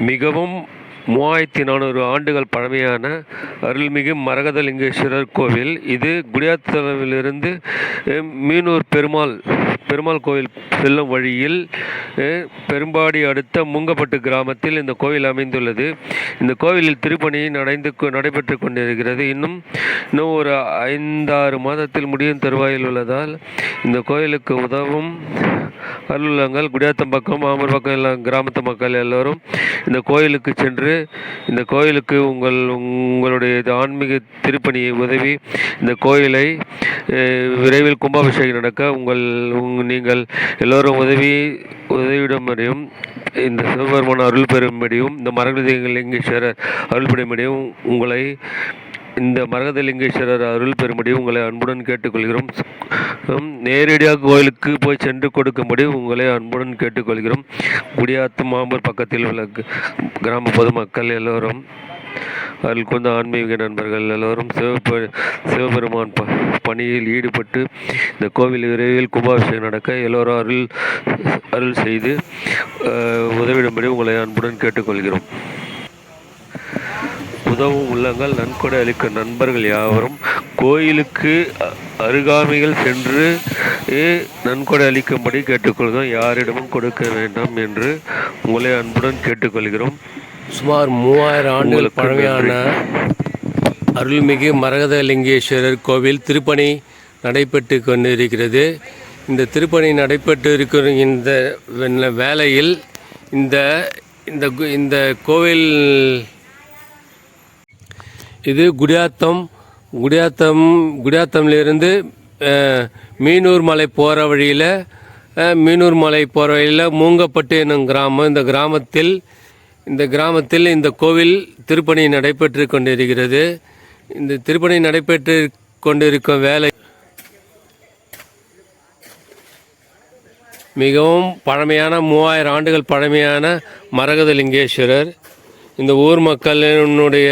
மிகவும் 3400 ஆண்டுகள் பழமையான அருள்மிகு மரகதலிங்கேஸ்வரர் கோவில். இது குடியாத்தமிலிருந்து மீனூர் பெருமாள் கோவில் செல்லும் வழியில் பெரும்பாடி அடுத்த முங்கப்பட்டு கிராமத்தில் இந்த கோவில் அமைந்துள்ளது. இந்த கோவிலில் திருப்பணி நடைபெற்று கொண்டிருக்கிறது. இன்னும் ஒரு 5-6 மாதத்தில் முடியும் தருவாயில் உள்ளதால் இந்த கோவிலுக்கு உதவும் அலுவலகங்கள் குடியாத்தம் பக்கம், மாமூர் பக்கம் எல்லாம் கிராமத்து மக்கள் எல்லோரும் இந்த கோயிலுக்கு சென்று இந்த கோயிலுக்கு உங்களுடைய ஆன்மீக திருப்பணியை உதவி இந்த கோயிலை விரைவில் கும்பாபிஷேகம் நடக்க நீங்கள் எல்லோரும் உதவியிடும்படியும் இந்த சிவபெருமான அருள் பெறும்படியும் இந்த மரகதலிங்கேஸ்வரர் அருள் பெறும்படியும் இந்த மரகதலிங்கேஸ்வரர் அருள் பெறும்படி உங்களை அன்புடன் கேட்டுக்கொள்கிறோம். நேரடியாக கோயிலுக்கு போய் சென்று கொடுக்கும்படி உங்களை அன்புடன் கேட்டுக்கொள்கிறோம். குடியாத்தம் மாம்பூர் பக்கத்தில் உள்ள கிராம பொதுமக்கள் எல்லோரும், அதில் கொண்ட ஆன்மீக நண்பர்கள் எல்லோரும் சிவபெருமான் பணியில் ஈடுபட்டு இந்த கோவில் விரைவில் கும்பாபிஷேகம் நடக்க எல்லோரும் அருள் செய்து உதவிடும்படி உங்களை அன்புடன் கேட்டுக்கொள்கிறோம். உதவும் உள்ளங்கள், நன்கொடை அளிக்கும் நண்பர்கள் யாவரும் கோயிலுக்கு அருகாமையில் சென்று நன்கொடை அளிக்கும்படி கேட்டுக்கொள்கிறோம். யாரிடமும் கொடுக்க வேண்டாம் என்று உங்களை அன்புடன் கேட்டுக்கொள்கிறோம். சுமார் 3000 ஆண்டுகள் பழமையான அருள்மிகு மரகதலிங்கேஸ்வரர் கோவில் திருப்பணி நடைபெற்று கொண்டிருக்கிறது. இந்த திருப்பணி நடைபெற்று இருக்கிற இந்த வேளையில் இந்த கோவில் இது குடியாத்தம்லேருந்து மீனூர் மலை போகிற வழியில் மூங்கப்பட்டு என்னும் கிராமம். இந்த கிராமத்தில் இந்த கோவில் திருப்பணி நடைபெற்று கொண்டிருக்கிறது. இந்த திருப்பணி நடைபெற்று கொண்டிருக்கும் வேலை மிகவும் பழமையான 3000 ஆண்டுகள் பழமையான மரகதலிங்கேஸ்வரர். இந்த ஊர் மக்களினுடைய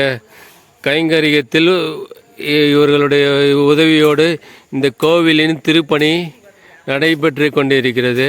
கைங்கரியத்தில் இவர்களுடைய உதவியோடு இந்த கோவிலின் திருப்பணி நடைபெற்று கொண்டிருக்கிறது.